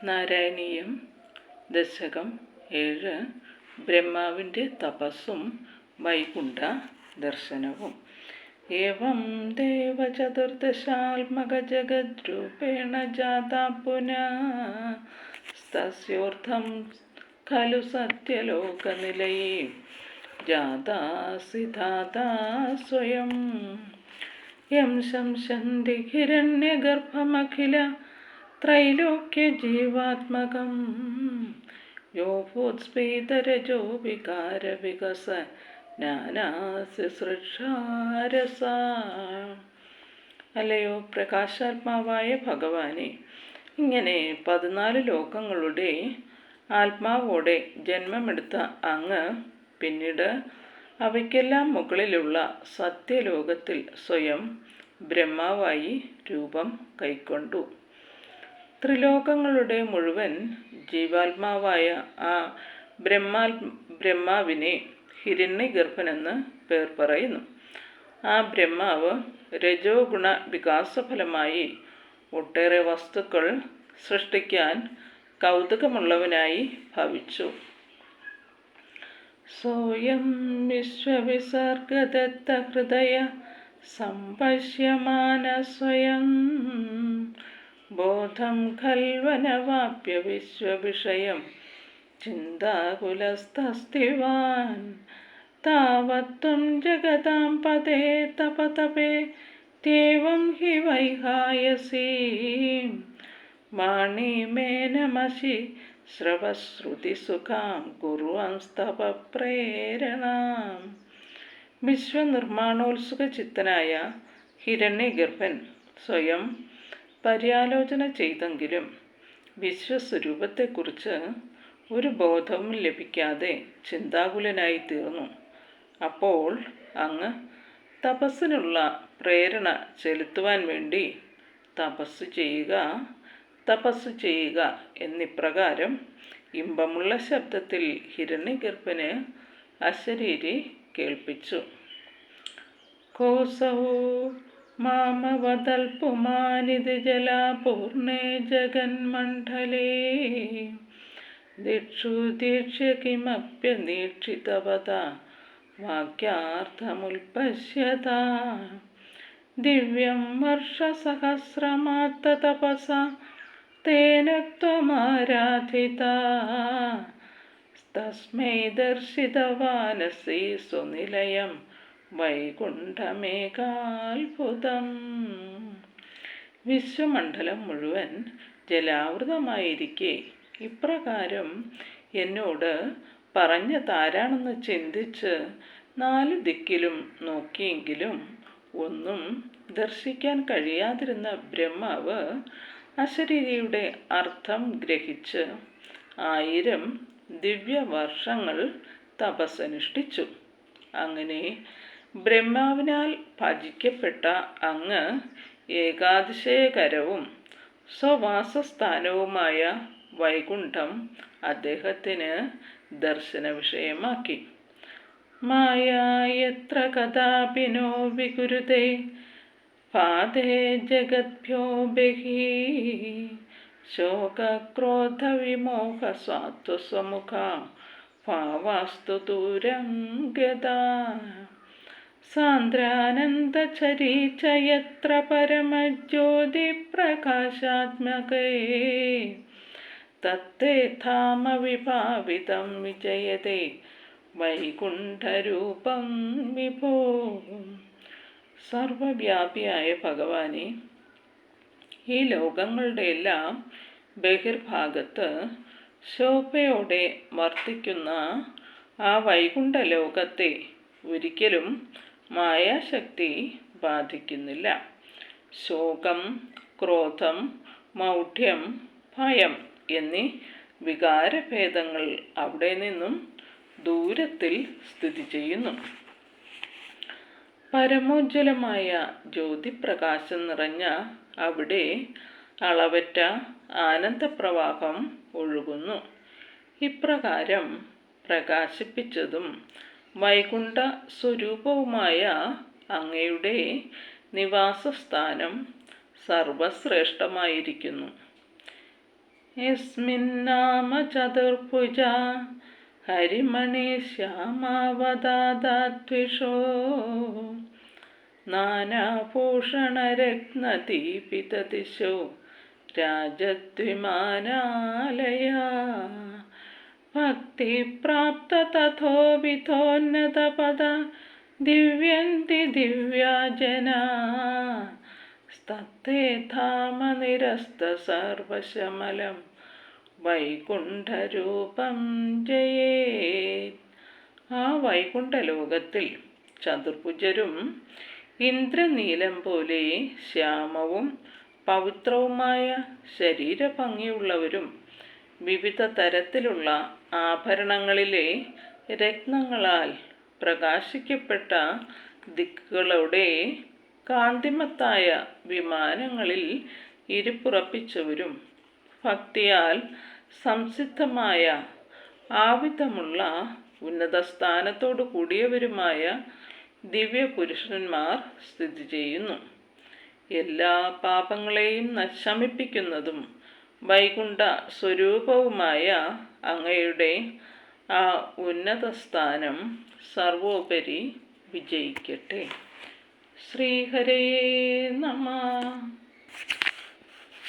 നാരായണീയം ദശകം 7 ബ്രഹ്മാവിൻ്റെ തപസ്സും വൈകുണ്ഠ ദർശനവും. ഏവം ദേവചതുർദശാത്മകജഗദ്രൂപേണ ജാതാ പുനസ്തസ്യോർത്ഥം ഖലു സത്യലോകനിലയേ ജാതാ സിദ്ധാതാ സ്വയം യം ശംസന്തി ഹിരണ്യഗർഭമഖില ത്രൈലോക്യജീവാത്മകം യോ ഭൂത്സ്ഫീതരജോ വികാരവികസ ജ്ഞാനാസിസൃക്ഷാരസ. അല്ലയോ പ്രകാശാത്മാവായ ഭഗവാനെ, ഇങ്ങനെ 14 ലോകങ്ങളുടെ ആത്മാവോടെ ജന്മമെടുത്ത അങ്ങ് പിന്നീട് അവയ്ക്കെല്ലാം മുകളിലുള്ള സത്യലോകത്തിൽ സ്വയം ബ്രഹ്മാവായി രൂപം കൈക്കൊണ്ടു. ത്രിലോകങ്ങളുടെ മുഴുവൻ ജീവാത്മാവായ ആ ബ്രഹ്മാവിനെ ഹിരണ്യഗർഭനെന്ന് പേർ പറയുന്നു. ആ ബ്രഹ്മാവ് രജോ ഗുണ വികാസഫലമായി ഒട്ടേറെ വസ്തുക്കൾ സൃഷ്ടിക്കാൻ കൗതുകമുള്ളവനായി ഭവിച്ചു. സോയം വിശ്വവിസർഗദത്ത ഹൃദയ സംപശ്യമാന സ്വയം ബോധം ഖൽവനവാപ്യ വിശ്വവിഷയം ചിന്താകുലസ്തസ്തിവാൻ താവത്വം ജഗതാം പദേ തപതപേ ത്യേവം ഹി വൈഹായസീ വാണീമേനമശി ശ്രവശ്രുതിസുഖാം കുർവംസ്തപ പ്രേരണാം. വിശ്വനിർമ്മാണോത്സുക ചിത്തനായ ഹിരണ്യഗർഭൻ സ്വയം പര്യാലോചന ചെയ്തെങ്കിലും വിശ്വസ്വരൂപത്തെക്കുറിച്ച് ഒരു ബോധവും ലഭിക്കാതെ ചിന്താകുലനായി തീർന്നു. അപ്പോൾ അങ്ങ് തപസ്സിനുള്ള പ്രേരണ ചെലുത്തുവാൻ വേണ്ടി തപസ്സു ചെയ്യുക എന്നിപ്രകാരം ഇമ്പമുള്ള ശബ്ദത്തിൽ ഹിരണ്യഗർഭന് അശരീരി കേൾപ്പിച്ചു. കോസൗ മാമവതൽപുമാനിത് ജലാപൂർണേ ജഗന്മണ്ഡലേ ദിക്ഷു ദീക്ഷ്യ കിമപ്യദീക്ഷിതവത വാക്യാർത്ഥമുൽപശ്യത ദിവ്യം വർഷസഹസ്രമാത്തതപസ തേന ത്വമാരാധിത തസ്മൈ ദർശിതവാനസി സ്വനിലയം വൈകുണ്ഠമേകാത്ഭുതം. വിശ്വമണ്ഡലം മുഴുവൻ ജലാവൃതമായിരിക്കെ ഇപ്രകാരം എന്നോട് പറഞ്ഞതാരാണെന്ന് ചിന്തിച്ച് 4 ദിക്കിലും നോക്കിയെങ്കിലും ഒന്നും ദർശിക്കാൻ കഴിയാതിരുന്ന ബ്രഹ്മാവ് അശരീരിയുടെ അർത്ഥം ഗ്രഹിച്ച് 1000 ദിവ്യവർഷങ്ങൾ തപസ്സനുഷ്ഠിച്ചു. അങ്ങനെ ബ്രഹ്മാവിനാൽ ഭജിക്കപ്പെട്ട അങ്ങ് ഏകാതിശയകരവും സ്വവാസസ്ഥാനവുമായ വൈകുണ്ഠം അദ്ദേഹത്തിന് ദർശന വിഷയമാക്കി. മായായത്ര കഥാപിനോ വികുരുതേ പാദേ ജഗദ്ഭ്യോ ബഹി ശോകക്രോധ വിമോഹ സ്വാത്വസ്വമുഖ ഭാവാസ്തു ദൂരം ഗതാ സാന്ദ്രാനന്ദചരീചയത്ര പരമജ്യോതി പ്രകാശാത്മകേ തത്തേ ധാമവിഭാവിതം വിജയതേ വൈകുണ്ഠരൂപം വിഭോ. സർവവ്യാപിയായ ഭഗവാനെ, ഈ ലോകങ്ങളുടെ എല്ലാം ബഹിർഭാഗത്ത് ശോഭയോടെ വർത്തിക്കുന്ന ആ വൈകുണ്ഠലോകത്തെ ഒരിക്കലും മായാശക്തി ബാധിക്കുന്നില്ല. ശോകം, ക്രോധം, മൗഢ്യം, ഭയം എന്നീ വികാരഭേദങ്ങൾ അവിടെ നിന്നും ദൂരത്തിൽ സ്ഥിതി ചെയ്യുന്നു. പരമോജ്വലമായ ജ്യോതിപ്രകാശം നിറഞ്ഞ അവിടെ അളവറ്റ ആനന്ദപ്രവാഹം ഒഴുകുന്നു. ഇപ്രകാരം പ്രകാശിപ്പിച്ചതും വൈകുണ്ഠ സ്വരൂപവുമായ അങ്ങയുടെ നിവാസസ്ഥാനം സർവശ്രേഷ്ഠമായിരിക്കുന്നു. യസ്മിന്നാമ ചതുർഭുജ ഹരിമണി ശ്യാമാവതാദ്വിഷോ നാനാഭൂഷണരത്നദീപിതദിശോ രാജദ്വിമാനാലയാ ഭക്തിപ്രാപ്ത തഥോവിധോന്നതപദ ദിവ്യന്തി ദിവ്യാജനാ സ്തത്തേ ധാമ നിരസ്ത സർവശമലം വൈകുണ്ഠരൂപം ജയേത്. ആ വൈകുണ്ഠലോകത്തിൽ ചതുർഭുജരും ഇന്ദ്രനീലം പോലെ ശ്യാമവും പവിത്രവുമായ ശരീരഭംഗിയുള്ളവരും വിവിധ തരത്തിലുള്ള ആഭരണങ്ങളിലെ രത്നങ്ങളാൽ പ്രകാശിക്കപ്പെട്ട ദിക്കുകളുടെ കാന്തിമത്തായ വിമാനങ്ങളിൽ ഇരിപ്പുറപ്പിച്ചവരും ഭക്തിയാൽ സംസിദ്ധമായ ആവിധമുള്ള ഉന്നത സ്ഥാനത്തോടു കൂടിയവരുമായ ദിവ്യപുരുഷന്മാർ സ്ഥിതി ചെയ്യുന്നു. എല്ലാ പാപങ്ങളെയും ശമിപ്പിക്കുന്നതും വൈകുണ്ഠ സ്വരൂപവുമായ അങ്ങയുടെ ആ ഉന്നത സ്ഥാനം സർവോപരി വിജയിക്കട്ടെ. ശ്രീഹരേ നമഃ.